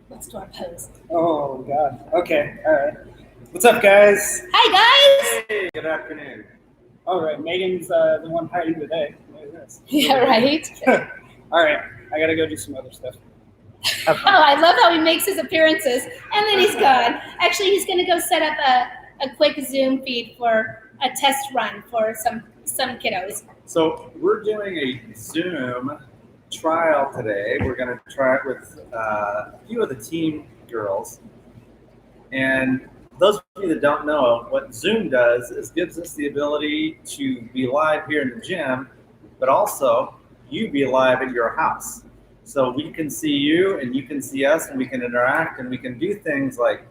Let's do our pose. Oh, God. Okay. All right. What's up, guys? Hi, guys. Hey, good afternoon. All right. Megan's the one hiding today. Look at this. Yeah, right. All right. I got to go do some other stuff. Oh, I love how he makes his appearances and then he's gone. Actually, he's going to go set up a quick Zoom feed for a test run for some kiddos. So we're doing a Zoom trial today. We're going to try it with a few of the team girls. And those of you that don't know, what Zoom does is gives us the ability to be live here in the gym, but also you be live at your house. So we can see you and you can see us and we can interact and we can do things like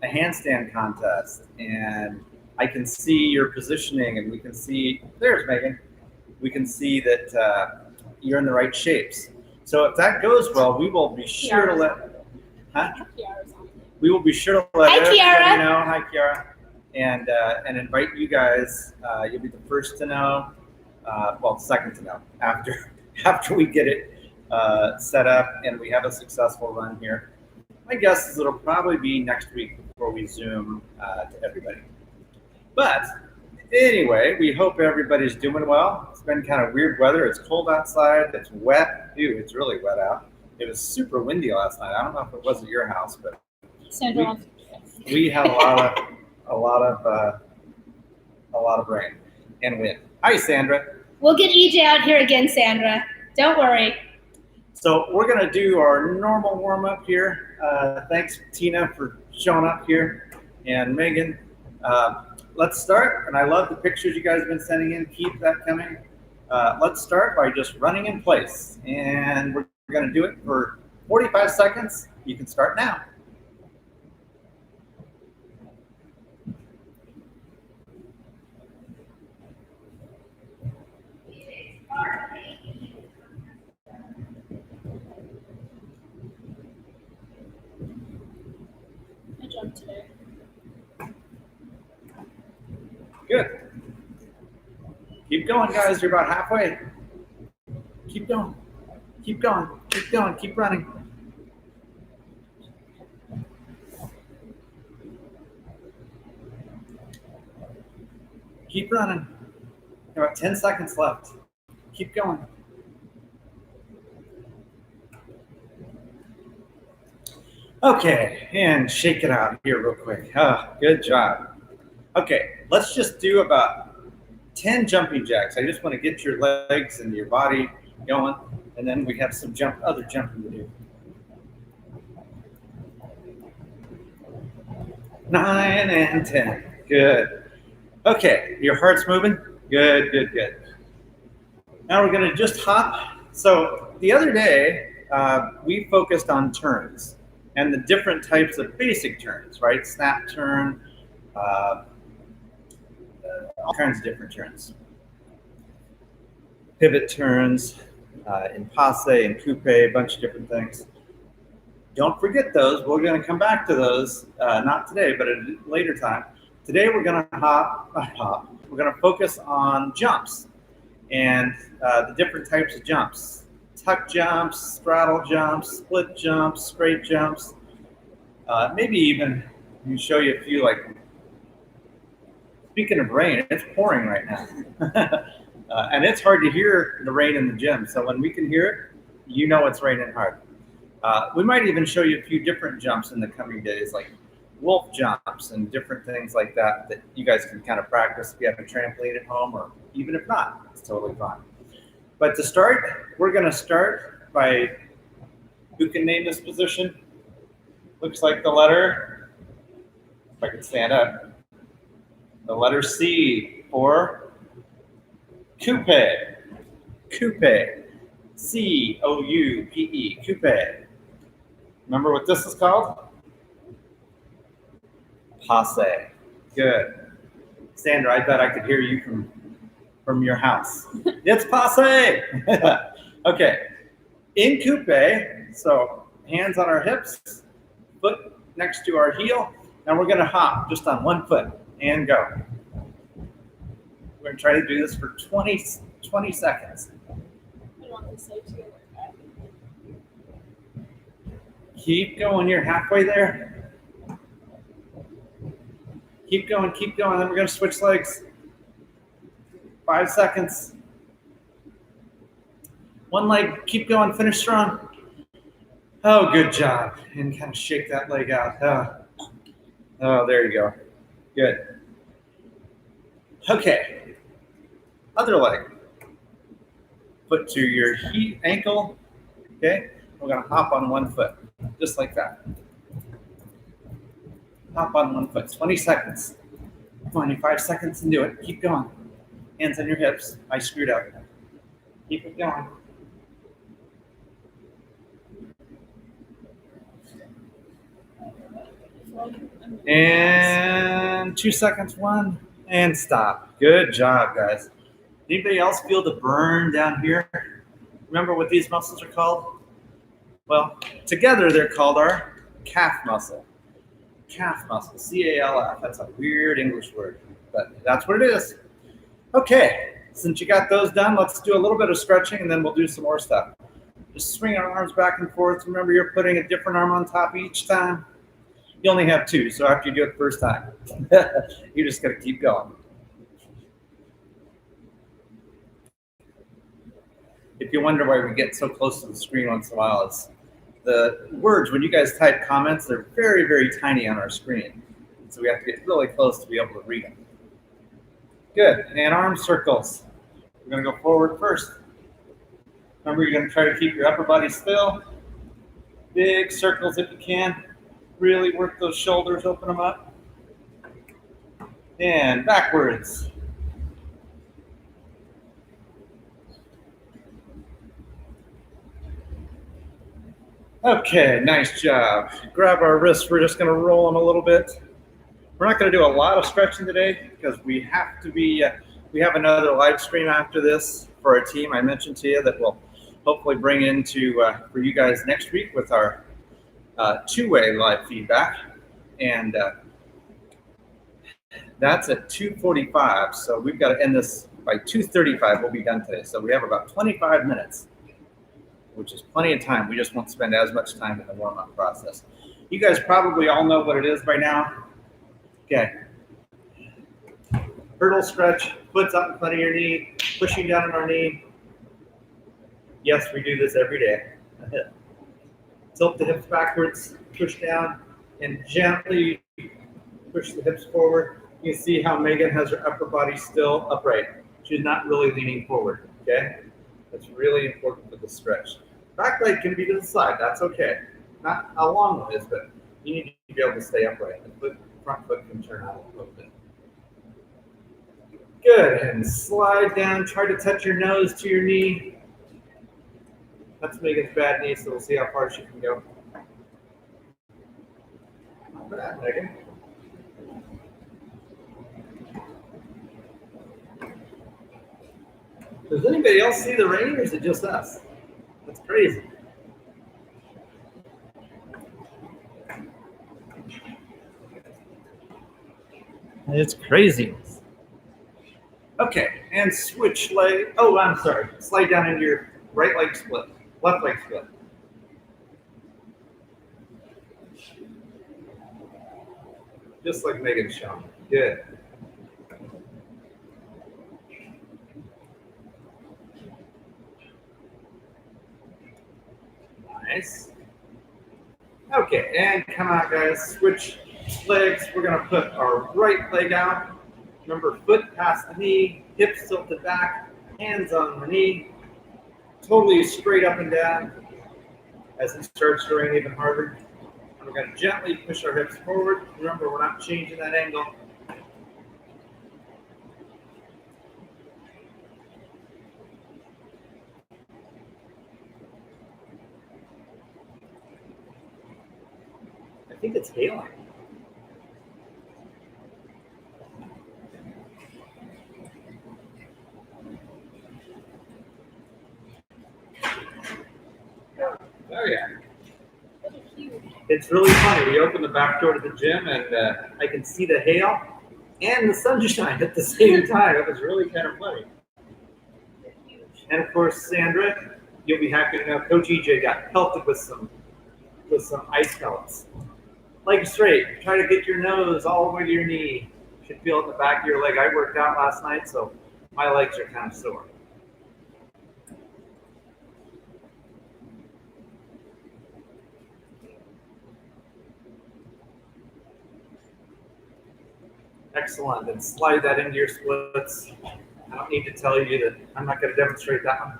a handstand contest, and I can see your positioning and we can see, there's Megan, we can see that you're in the right shapes. So if that goes well, we will be sure to let, we will be sure to let Hi, everybody Kiara. know, hi Kiara, and invite you guys. You'll be the first to know, well, second to know after we get it set up and we have a successful run here. My guess is it'll probably be next week before we Zoom to everybody. But anyway, we hope everybody's doing well. It's been kind of weird weather. It's cold outside. It's wet. Ew, it's really wet out. It was super windy last night. I don't know if it was at your house, but we had a lot of rain and wind. Hi, Sandra. We'll get EJ out here again, Sandra. Don't worry. So we're going to do our normal warm-up here. Thanks, Tina, for showing up here. And Megan, let's start. And I love the pictures you guys have been sending in. Keep that coming. Let's start by just running in place. And we're going to do it for 45 seconds. You can start now. I jumped today. Good. Keep going, guys. You're about halfway. Keep going. Keep going. Keep going. Keep running. Keep running. About 10 seconds left. Keep going. Okay, and shake it out here real quick. Good job. Okay, let's just do about 10 jumping jacks. I just want to get your legs and your body going, and then we have some other jumping to do. 9 and 10. Good. Okay, your heart's moving? Good, good, good. Now we're going to just hop. So the other day, we focused on turns and the different types of basic turns, right? Snap turn, all kinds of different turns. Pivot turns, in passe and coupe, a bunch of different things. Don't forget those. We're going to come back to those, not today, but at a later time. Today we're going to we're going to focus on jumps and the different types of jumps. Tuck jumps, straddle jumps, split jumps, straight jumps. Maybe even show you a few, like, speaking of rain, it's pouring right now. And it's hard to hear the rain in the gym. So when we can hear it, you know it's raining hard. We might even show you a few different jumps in the coming days, like wolf jumps and different things like that you guys can kind of practice if you have a trampoline at home, or even if not, it's totally fine. But to start, we're going to start by, who can name this position? Looks like the letter, if I can stand up, the letter C for coupe. Coupe. C-O-U-P-E. Coupe. Remember what this is called? Passe. Good. Sandra, I bet I could hear you from your house. It's passe. Okay. In coupe, so hands on our hips, foot next to our heel. Now we're going to hop just on one foot and go. We're going to try to do this for 20 seconds. Keep going. You're halfway there. Keep going. Keep going. Then we're going to switch legs. 5 seconds. One leg. Keep going. Finish strong. Oh, good job. And kind of shake that leg out. Oh, there you go. Good. Okay. Other leg. Foot to your ankle. Okay. We're going to hop on one foot. Just like that. Hop on one foot. 20 seconds. 25 seconds and do it. Keep going. Hands on your hips. I screwed up. Keep it going. And 2 seconds. 1 and stop. Good job, guys. Anybody else feel the burn down here? Remember what these muscles are called? Well, together they're called our calf muscle. Calf muscle, C-A-L-F. That's a weird English word, but that's what it is. Okay, since you got those done, let's do a little bit of stretching and then we'll do some more stuff. Just swing our arms back and forth. Remember, you're putting a different arm on top each time. You only have 2, so after you do it the first time, you're just going to keep going. If you wonder why we get so close to the screen once in a while, it's the words, when you guys type comments, they're very, very tiny on our screen. So we have to get really close to be able to read them. Good. And arm circles. We're going to go forward first. Remember, you're going to try to keep your upper body still. Big circles if you can. Really work those shoulders, open them up. And backwards. Okay, nice job. Grab our wrists. We're just going to roll them a little bit. We're not going to do a lot of stretching today because we have to be, we have another live stream after this for our team. I mentioned to you that we'll hopefully bring into for you guys next week with our two-way live feedback. And that's at 2:45. So we've got to end this by 2:35. We'll be done today. So we have about 25 minutes. Which is plenty of time. We just won't spend as much time in the warm-up process. You guys probably all know what it is by now. Okay. Hurdle stretch, foot's up in front of your knee, pushing down on our knee. Yes, we do this every day. Tilt the hips backwards, push down, and gently push the hips forward. You can see how Megan has her upper body still upright. She's not really leaning forward, okay? That's really important for the stretch. Back leg can be to the side. That's okay. Not how long it is, but you need to be able to stay upright. The front foot can turn out a little bit. Good. And slide down. Try to touch your nose to your knee. That's Megan's bad knee, so we'll see how far she can go. Not bad, Megan. Does anybody else see the rain, or is it just us? That's crazy. It's crazy. Okay, and switch leg. Oh, I'm sorry. Slide down into your right leg split, left leg split. Just like Megan's showing. Good. Nice. Okay, and come on, guys. Switch legs. We're going to put our right leg out. Remember, foot past the knee, hips tilted back, hands on the knee. Totally straight up and down as it starts to rain even harder. We're going to gently push our hips forward. Remember, we're not changing that angle. I think it's hailing. Oh yeah. It's really funny. We opened the back door to the gym and I can see the hail and the sunshine at the same time. It was really kind of funny. And of course, Sandra, you'll be happy to know Coach EJ got pelted with some with some ice pellets. Leg straight. Try to get your nose all the way to your knee. You should feel it in the back of your leg. I worked out last night, so my legs are kind of sore. Excellent. And slide that into your splits. I don't need to tell you that I'm not going to demonstrate that one.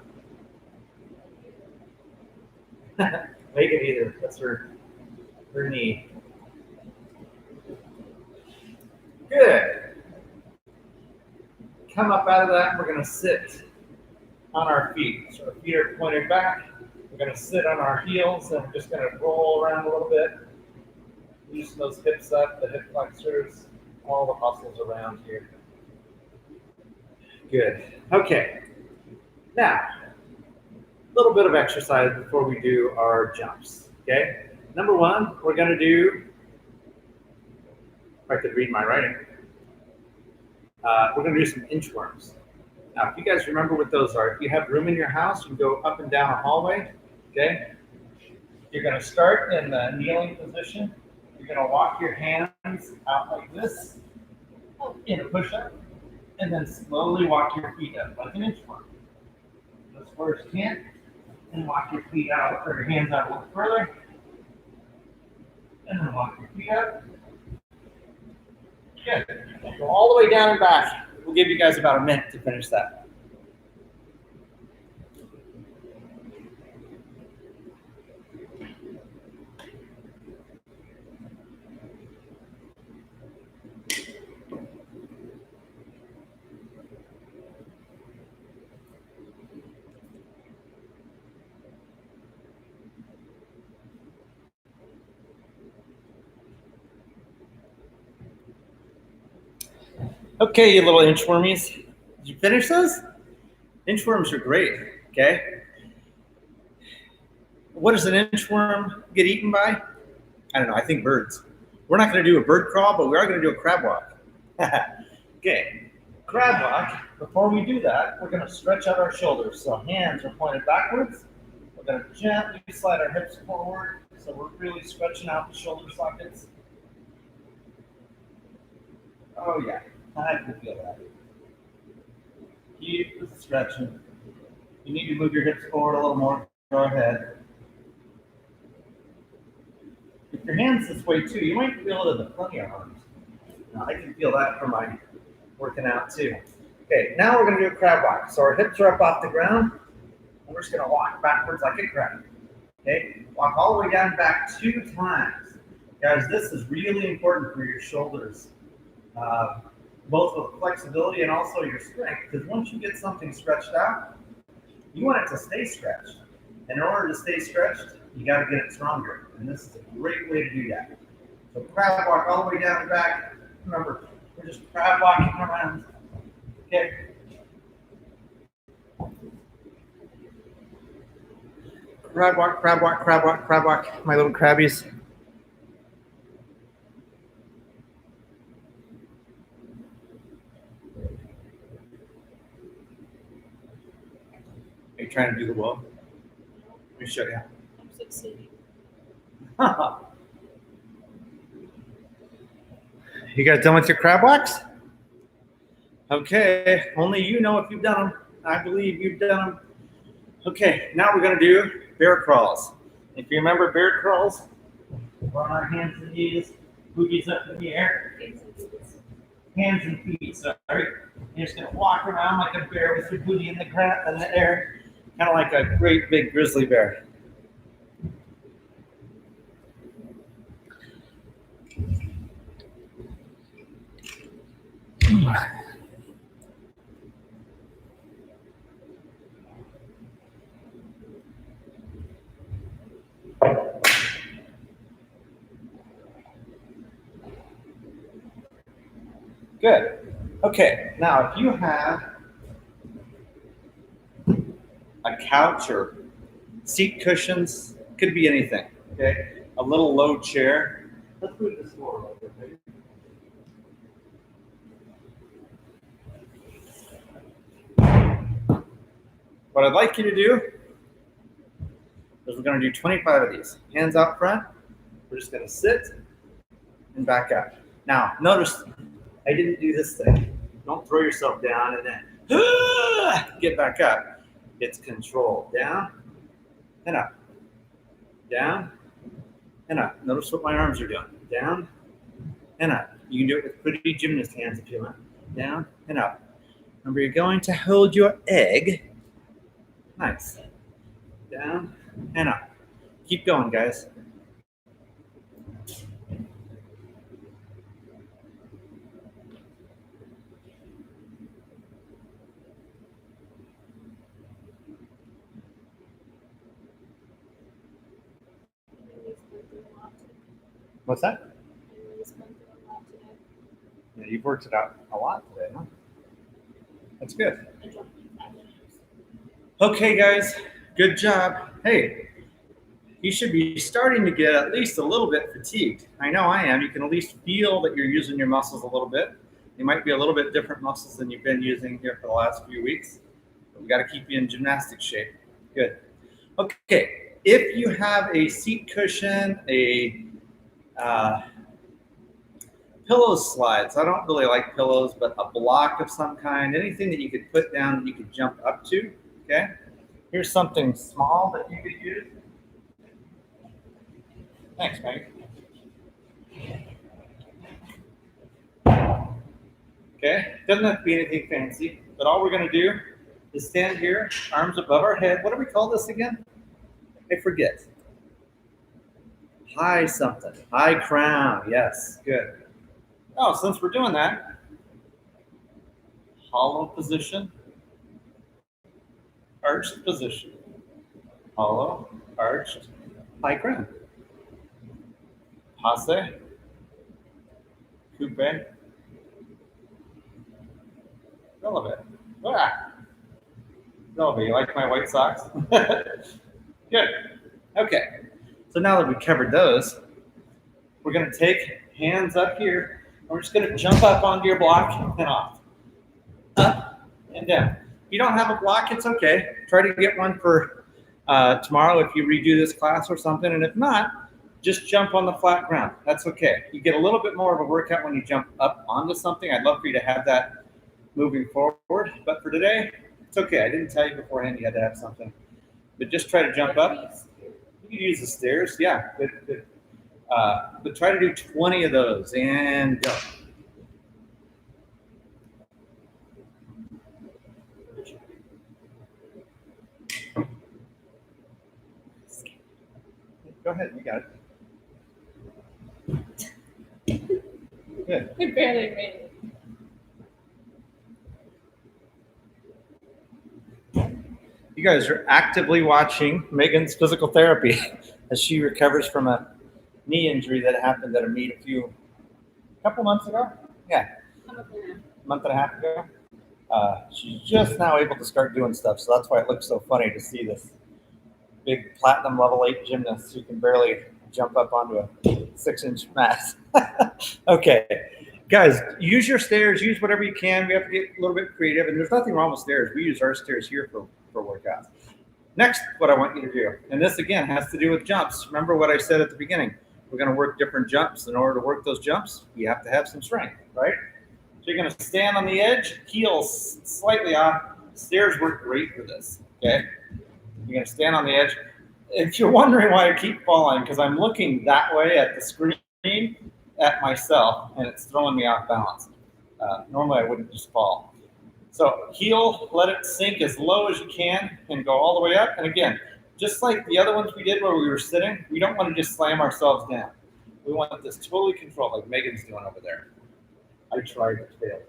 Make it either. That's her knee. Good. Come up out of that, and we're going to sit on our feet. So our feet are pointed back. We're going to sit on our heels, and we're just going to roll around a little bit. Loosen those hips up, the hip flexors, all the muscles around here. Good. Okay. Now, a little bit of exercise before we do our jumps. Okay. Number one, we're going to do, if I could read my writing, we're going to do some inchworms. Now, if you guys remember what those are, if you have room in your house, you can go up and down a hallway. Okay. You're going to start in the kneeling position. You're going to walk your hands out like this in a push-up, and then slowly walk your feet up like an inchworm. Go as far as you can, and walk your feet out, or your hands out a little further, and then walk your feet up. Good. Go all the way down and back. We'll give you guys about a minute to finish that. Okay, you little inchwormies. Did you finish those? Inchworms are great, okay? What does an inchworm get eaten by? I don't know, I think birds. We're not gonna do a bird crawl, but we are gonna do a crab walk. Okay, crab walk. Before we do that, we're gonna stretch out our shoulders. So hands are pointed backwards. We're gonna gently slide our hips forward. So we're really stretching out the shoulder sockets. Oh yeah. I can feel that. Keep stretching. You need to move your hips forward a little more. Go ahead. If your hands this way too, you might feel it in the front of your arms. Now, I can feel that from my working out too. Okay, now we're going to do a crab walk. So our hips are up off the ground, and we're just going to walk backwards like a crab. Okay, walk all the way down and back 2 times. Guys, this is really important for your shoulders. Both with flexibility and also your strength, because once you get something stretched out, you want it to stay stretched. And in order to stay stretched, you got to get it stronger. And this is a great way to do that. So crab walk all the way down and back. Remember, we're just crab walking around. Okay. Crab walk, crab walk, crab walk, crab walk, my little crabbies. Are you trying to do the wall? Let me show you. I'm succeeding. You guys done with your crab walks? Okay, only you know if you've done them. I believe you've done them. Okay, now we're going to do bear crawls. If you remember bear crawls, we're on our hands and knees, boogies up in the air. Hands and feet, sorry. You're just going to walk around like a bear with your booty in the ground in the air, kind of like a great big grizzly bear. Good. Okay, now if you have a couch or seat cushions, could be anything, okay? A little low chair. Let's move this forward a little bit, maybe. What I'd like you to do is we're going to do 25 of these. Hands out front. We're just going to sit and back up. Now, notice I didn't do this thing. Don't throw yourself down and then get back up. It's controlled. Down and up. Down and up. Notice what my arms are doing. Down and up. You can do it with pretty gymnast hands if you want. Down and up. Remember, you're going to hold your egg. Nice. Down and up. Keep going, guys. What's that? Yeah, you've worked it out a lot today, huh? That's good. Okay, guys, good job. Hey, you should be starting to get at least a little bit fatigued. I know I am. You can at least feel that you're using your muscles a little bit. They might be a little bit different muscles than you've been using here for the last few weeks. But we got to keep you in gymnastic shape. Good. Okay, if you have a seat cushion, a pillow slides. I don't really like pillows, but a block of some kind, anything that you could put down that you could jump up to, okay? Here's something small that you could use. Thanks, Meg. Okay, doesn't have to be anything fancy, but all we're gonna do is stand here, arms above our head. What do we call this again? I forget. High something, high crown, yes, good. Oh, since we're doing that, hollow position, arched position, hollow, arched, high crown. Passe, coupe, releve. Ah, releve, you like my white socks? Good, okay. So now that we've covered those, we're gonna take hands up here. We're just going to jump up onto your block and off. Up and down. If you don't have a block, it's okay. Try to get one for tomorrow if you redo this class or something. And if not, just jump on the flat ground. That's okay. You get a little bit more of a workout when you jump up onto something. I'd love for you to have that moving forward. But for today, it's okay. I didn't tell you beforehand you had to have something. But just try to jump up. You can use the stairs. Yeah, good. But try to do 20 of those and go. Go ahead, you got it. Good. We barely made it. You guys are actively watching Megan's physical therapy as she recovers from a knee injury that happened at a meet a couple months ago. Yeah, a month and a half ago. She's just now able to start doing stuff, so that's why it looks so funny to see this big platinum level 8 gymnast who can barely jump up onto a 6-inch mat. Okay, guys, use your stairs, use whatever you can. We have to get a little bit creative, and there's nothing wrong with stairs. We use our stairs here for workouts. Next, what I want you to do, and this again has to do with jumps. Remember what I said at the beginning. We're going to work different jumps. In order to work those jumps, you have to have some strength, right? So you're going to stand on the edge, heels slightly off. Stairs work great for this, okay? You're going to stand on the edge. If you're wondering why I keep falling, because I'm looking that way at the screen at myself, and it's throwing me off balance. Normally, I wouldn't just fall. So heel, let it sink as low as you can and go all the way up. And again, just like the other ones we did where we were sitting, we don't want to just slam ourselves down. We want this totally controlled, like Megan's doing over there. I tried to fail.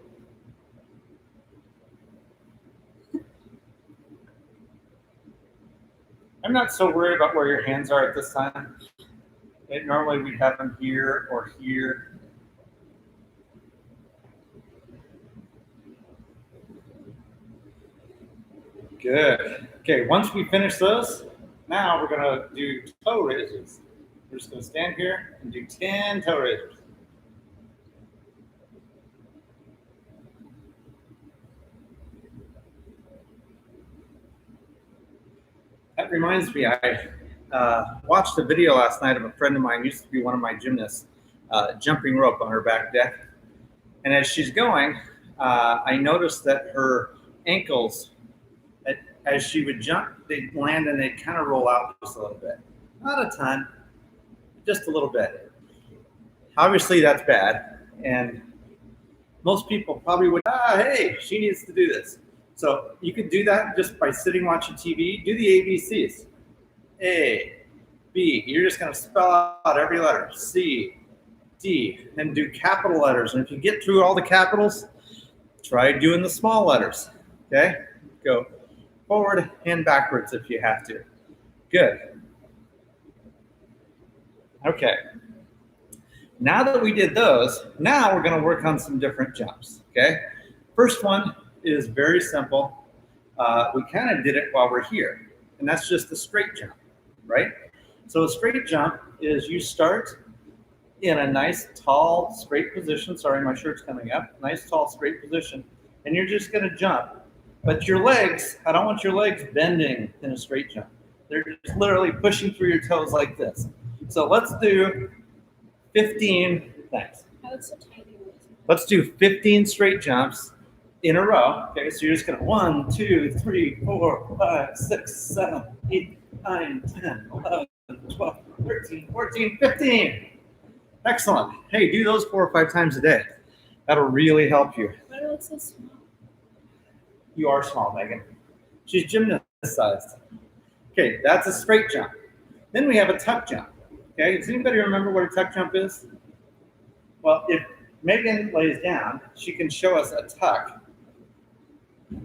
I'm not so worried about where your hands are at this time. Normally we'd have them here or here. Good. Okay, once we finish those, now we're gonna do toe raises. We're just gonna stand here and do 10 toe raises. That reminds me, I watched a video last night of a friend of mine, used to be one of my gymnasts, jumping rope on her back deck. And as she's going, I noticed that her ankles, as she would jump, they'd land and they'd kind of roll out just a little bit. Not a ton, just a little bit. Obviously, that's bad. And most people probably would, hey, she needs to do this. So you could do that just by sitting watching TV. Do the ABCs. A, B. You're just going to spell out every letter. C, D, and do capital letters. And if you get through all the capitals, try doing the small letters. Okay? Go forward and backwards if you have to. Good. Okay. Now that we did those, now we're going to work on some different jumps. Okay? First one is very simple. We kind of did it while we're here, and that's just a straight jump, right? So a straight jump is you start in a nice, tall, straight position. Sorry, my shirt's coming up. Nice, tall, straight position, and you're just going to jump. But your legs, I don't want your legs bending in a straight jump. They're just literally pushing through your toes like this. So let's do 15, thanks. Oh, it's so tiny. Let's do 15 straight jumps in a row. Okay, so you're just gonna 1, 2, 3, 4, 5, 6, 7, 8, 9, 10, 11, 12, 13, 14, 15. Excellent. Hey, do those 4 or 5 times a day. That'll really help you. Why do I look so small? You are small, Megan. She's gymnast sized. Okay, that's a straight jump. Then we have a tuck jump. Okay, does anybody remember what a tuck jump is? Well, if Megan lays down, she can show us a tuck.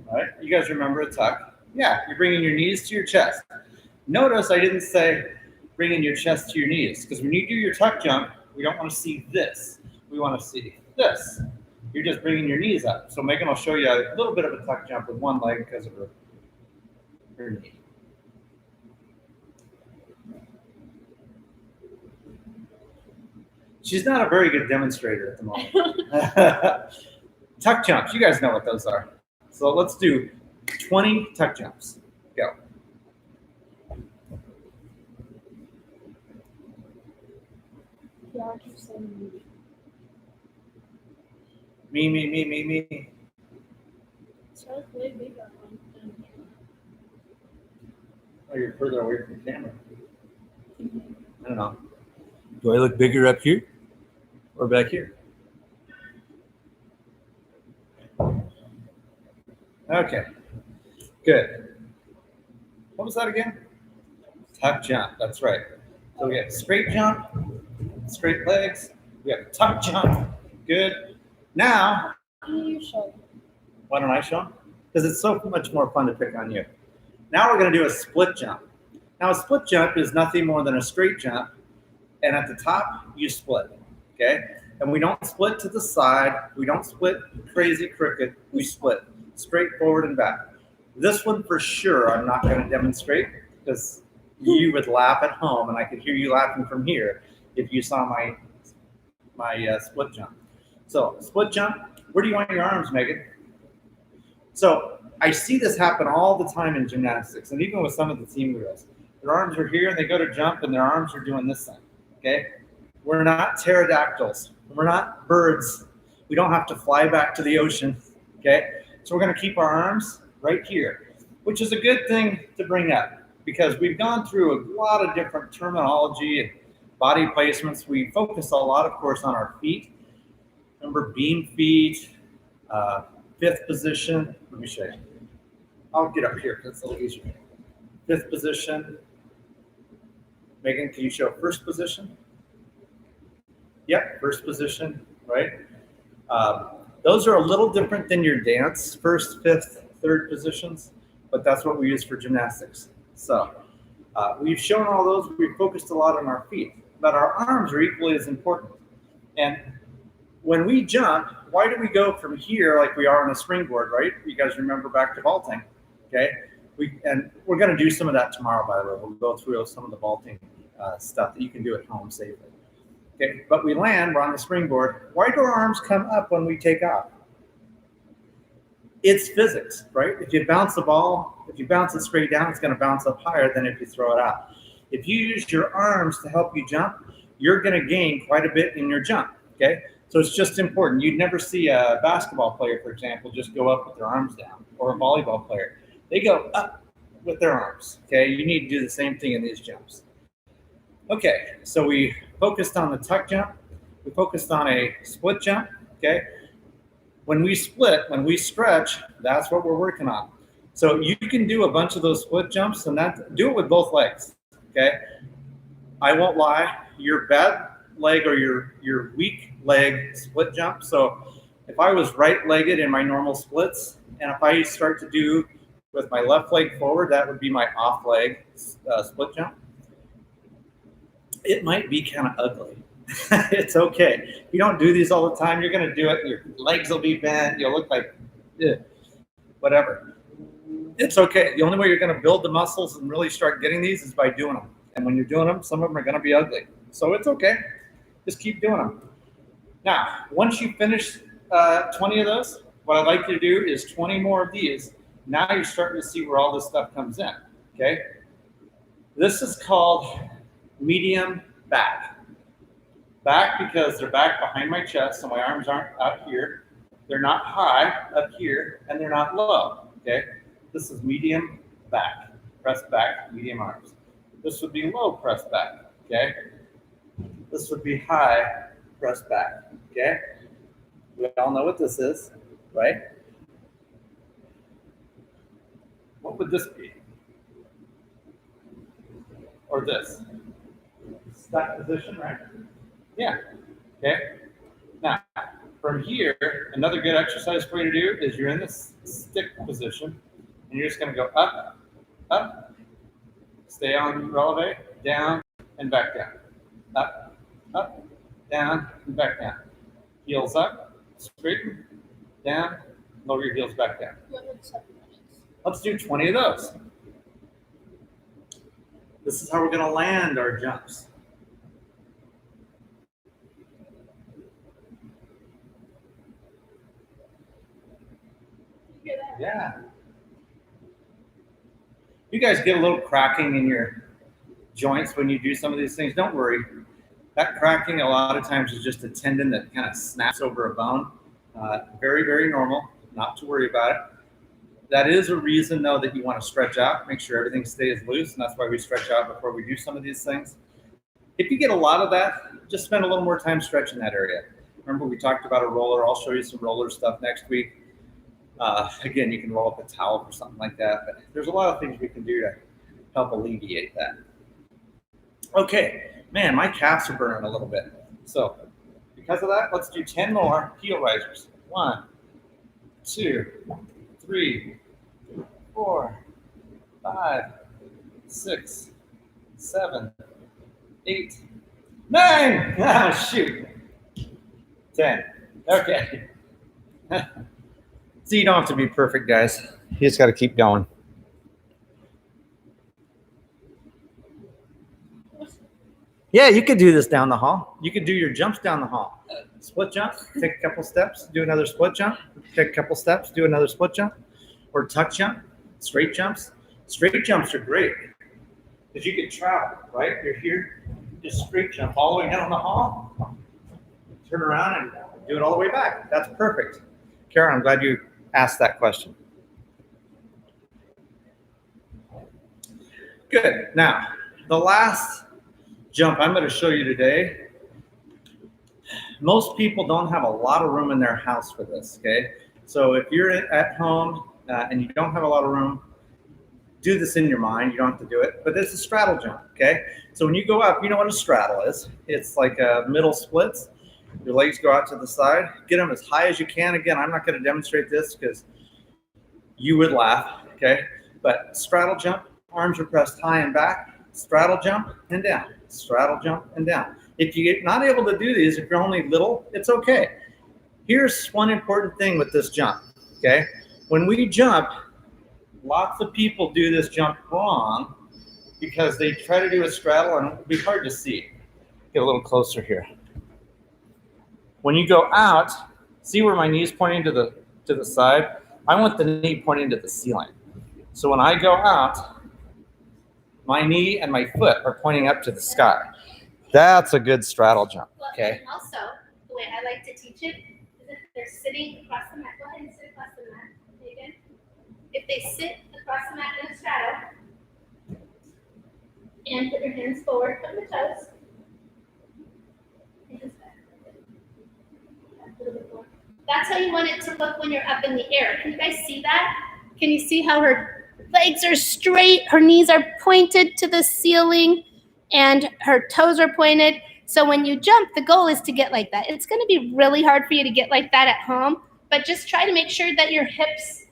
All right, you guys remember a tuck? Yeah, you're bringing your knees to your chest. Notice I didn't say bringing your chest to your knees, because when you do your tuck jump, we don't want to see this. We want to see this. You're just bringing your knees up. So Megan will show you a little bit of a tuck jump with one leg because of her knee. She's not a very good demonstrator at the moment. Tuck jumps, you guys know what those are. So let's do 20 tuck jumps. Go. Yeah, I keep saying Me. so it's way bigger than Oh, you're further away from the camera. I don't know. Do I look bigger up here or back here? Okay, good. What was that again? Tuck jump, that's right. So we have straight jump, straight legs. We have tuck jump, good. Now, You show. why don't I show them? Because it's so much more fun to pick on you. Now we're gonna do a split jump. Now a split jump is nothing more than a straight jump, and at the top, you split, okay? And we don't split to the side, we don't split crazy crooked, we split straight forward and back. This one for sure I'm not gonna demonstrate because you would laugh at home and I could hear you laughing from here if you saw my split jump. So split jump, where do you want your arms, Megan? So I see this happen all the time in gymnastics and even with some of the team girls. Their arms are here and they go to jump and their arms are doing this thing, okay? We're not pterodactyls. We're not birds. We don't have to fly back to the ocean, okay? So we're gonna keep our arms right here, which is a good thing to bring up because we've gone through a lot of different terminology and body placements. We focus a lot, of course, on our feet. Remember beam feet, fifth position. Let me show you. I'll get up here because it's a little easier. Fifth position. Megan, can you show first position? Yep, first position, right? Those are a little different than your dance, first, fifth, third positions, but that's what we use for gymnastics. So we've shown all those, we've focused a lot on our feet, but our arms are equally as important. And when we jump, why do we go from here like we are on a springboard, right? You guys remember back to vaulting, okay? And we're gonna do some of that tomorrow, by the way. We'll go through some of the vaulting stuff that you can do at home safely. Okay, but we land, we're on the springboard. Why do our arms come up when we take off? It's physics, right? If you bounce the ball, if you bounce it straight down, it's gonna bounce up higher than if you throw it out. If you use your arms to help you jump, you're going to gain quite a bit in your jump, okay? So it's just important. You'd never see a basketball player, for example, just go up with their arms down, or a volleyball player. They go up with their arms, okay? You need to do the same thing in these jumps. Okay, so we focused on the tuck jump. We focused on a split jump, okay? When we split, when we stretch, that's what we're working on. So you can do a bunch of those split jumps, and do it with both legs, okay? I won't lie, your bad leg or your weak leg split jump. So if I was right-legged in my normal splits, and if I start to do with my left leg forward, that would be my off leg split jump. It might be kind of ugly. It's okay. If you don't do these all the time, you're going to do it. Your legs will be bent. You'll look like whatever. It's okay. The only way you're going to build the muscles and really start getting these is by doing them. And when you're doing them, some of them are going to be ugly. So it's okay. Just keep doing them. Now, once you finish 20 of those, what I'd like you to do is 20 more of these. Now you're starting to see where all this stuff comes in, okay? This is called medium back. Back because they're back behind my chest, so my arms aren't out here. They're not high up here, and they're not low, okay? This is medium back, press back, medium arms. This would be low press back, okay? This would be high press back, okay? We all know what this is, right? What would this be? Or this? Stack position, right? Yeah, okay. Now, from here, another good exercise for you to do is you're in this stick position, and you're just gonna go up, up, stay on releve, down, and back down. Up, up, down, and back down. Heels up, straighten, down, lower your heels back down. Let's do 20 of those. This is how we're gonna land our jumps. Yeah. You guys get a little cracking in your joints when you do some of these things. Don't worry. That cracking a lot of times is just a tendon that kind of snaps over a bone. Very, very normal. Not to worry about it. That is a reason, though, that you want to stretch out. Make sure everything stays loose, and that's why we stretch out before we do some of these things. If you get a lot of that, just spend a little more time stretching that area. Remember, we talked about a roller. I'll show you some roller stuff next week. Again, you can roll up a towel or something like that, but there's a lot of things we can do to help alleviate that. Okay, man, my calves are burning a little bit. So because of that, let's do 10 more heel risers. 1, 2, 3, 4, 5, 6, 7, 8, 9. Oh, shoot. 10. Okay. So you don't have to be perfect, guys. You just got to keep going. Yeah, you could do this down the hall. You could do your jumps down the hall. Split jump, take a couple steps, do another split jump, take a couple steps, do another split jump, or tuck jump, straight jumps. Straight jumps are great because you can travel, right? You're here, just straight jump all the way down the hall, turn around and do it all the way back. That's perfect. Karen, I'm glad you asked that question. Good. Now, the last jump I'm going to show you today, most people don't have a lot of room in their house for this, okay? So if you're at home and you don't have a lot of room, do this in your mind. You don't have to do it, but it's a straddle jump, okay? So when you go up, you know what a straddle is. It's like a middle splits. Your legs go out to the side. Get them as high as you can. Again, I'm not going to demonstrate this because you would laugh, okay? But straddle jump, arms are pressed high and back. Straddle jump and down. Straddle jump and down. If you're not able to do these, if you're only little, it's okay. Here's one important thing with this jump, okay? When we jump, lots of people do this jump wrong because they try to do a straddle and it'll be hard to see. Get a little closer here. When you go out, see where my knee's pointing to the side? I want the knee pointing to the ceiling. So when I go out, my knee and my foot are pointing up to the sky. That's a good straddle jump, okay? And also, the way I like to teach it is if they're sitting across the mat. Go ahead and sit across the mat, Megan. If they sit across the mat in a straddle, and put your hands forward from the toes. Hands back. A little bit more. That's how you want it to look when you're up in the air. Can you guys see that? Can you see how her legs are straight, her knees are pointed to the ceiling, and her toes are pointed? So when you jump, the goal is to get like that. It's going to be really hard for you to get like that at home, but just try to make sure that your hips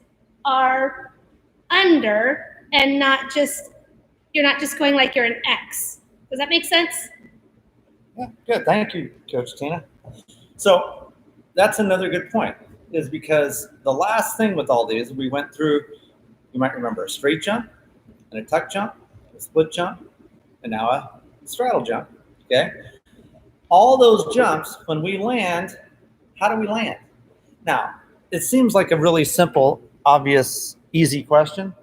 are under and not just, you're not just going like you're an X. Does that make sense? Yeah, good. Thank you, Coach Tina. So that's another good point, is because the last thing with all these, we went through, you might remember, a straight jump and a tuck jump, a split jump, and now a straddle jump, okay? All those jumps, when we land, how do we land? Now, it seems like a really simple, obvious, easy question,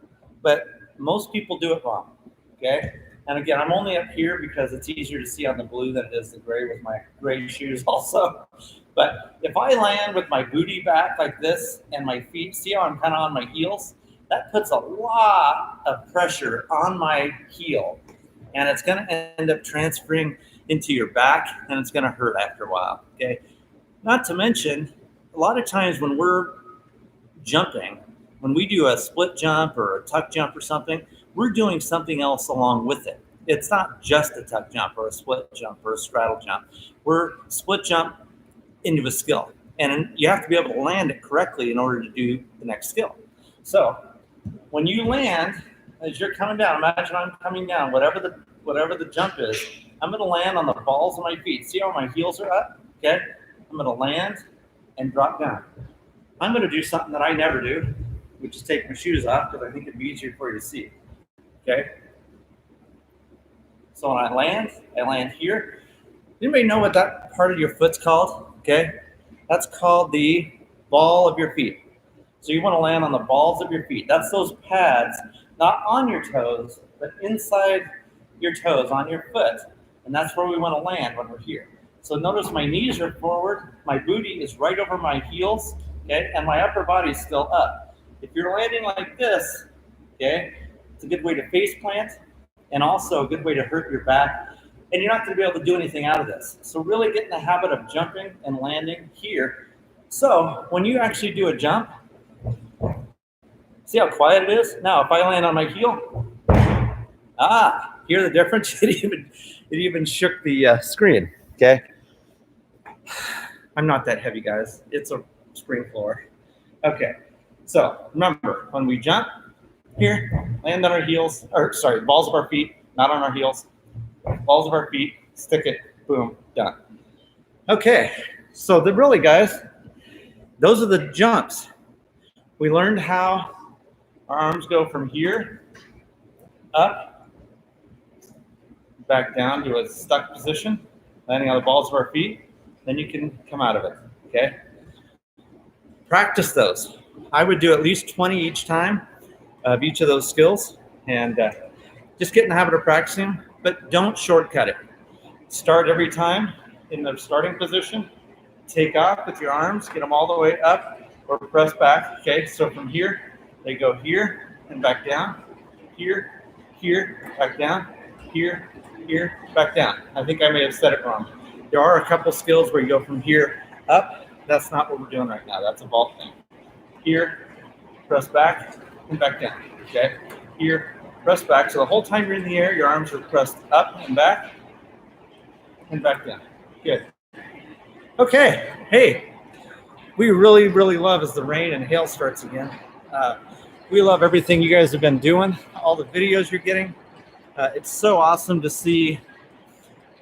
but most people do it wrong, okay? And again, I'm only up here because it's easier to see on the blue than it is the gray with my gray shoes also. But if I land with my booty back like this and my feet, see how I'm kind of on my heels? That puts a lot of pressure on my heel, and it's going to end up transferring into your back, and it's going to hurt after a while, okay? Not to mention, a lot of times when we're jumping, when we do a split jump or a tuck jump or something, we're doing something else along with it. It's not just a tuck jump or a split jump or a straddle jump. We're split jump into a skill, and you have to be able to land it correctly in order to do the next skill. So when you land, as you're coming down, imagine I'm coming down, whatever the jump is, I'm going to land on the balls of my feet. See how my heels are up? Okay? I'm going to land and drop down. I'm going to do something that I never do, which is take my shoes off because I think it'd be easier for you to see. Okay? So when I land here. Anybody know what that part of your foot's called? Okay? That's called the ball of your feet. So you want to land on the balls of your feet. That's those pads, not on your toes, but inside your toes, on your foot. And that's where we want to land when we're here. So notice my knees are forward, my booty is right over my heels, okay, and my upper body is still up. If you're landing like this, okay, it's a good way to face plant and also a good way to hurt your back. And you're not going to be able to do anything out of this. So really get in the habit of jumping and landing here. So when you actually do a jump, see how quiet it is? Now, if I land on my heel, hear the difference? It even shook the screen, okay? I'm not that heavy, guys. It's a spring floor. Okay, so remember, when we jump here, land on our heels, balls of our feet, not on our heels, balls of our feet, stick it, boom, done. Okay, so really, guys, those are the jumps. We learned how our arms go from here, up, back down to a stuck position, landing on the balls of our feet, then you can come out of it, okay? Practice those. I would do at least 20 each time of each of those skills, and just get in the habit of practicing, but don't shortcut it. Start every time in the starting position, take off with your arms, get them all the way up, or press back, okay? So from here, they go here and back down, here, back down, here, back down. I think I may have said it wrong. There are a couple skills where you go from here up. That's not what we're doing right now. That's a vault thing. Here, press back and back down, okay? Here, press back. So the whole time you're in the air, your arms are pressed up and back down. Good. Okay, hey, we really, really love as the rain and hail starts again. We love everything you guys have been doing, all the videos you're getting. It's so awesome to see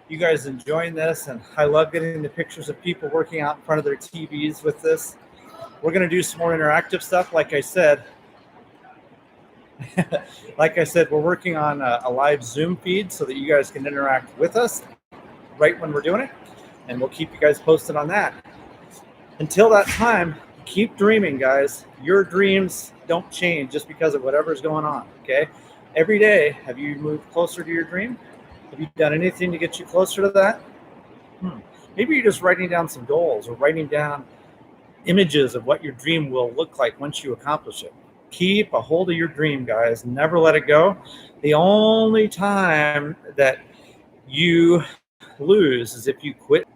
you guys enjoying this, and I love getting the pictures of people working out in front of their TVs with this. We're going to do some more interactive stuff, like I said. We're working on a live Zoom feed so that you guys can interact with us right when we're doing it, and we'll keep you guys posted on that. Until that time, keep dreaming, guys. Your dreams don't change just because of whatever's going on, okay? Every day, have you moved closer to your dream? Have you done anything to get you closer to that? Maybe you're just writing down some goals or writing down images of what your dream will look like once you accomplish it. Keep a hold of your dream, guys. Never let it go. The only time that you lose is if you quit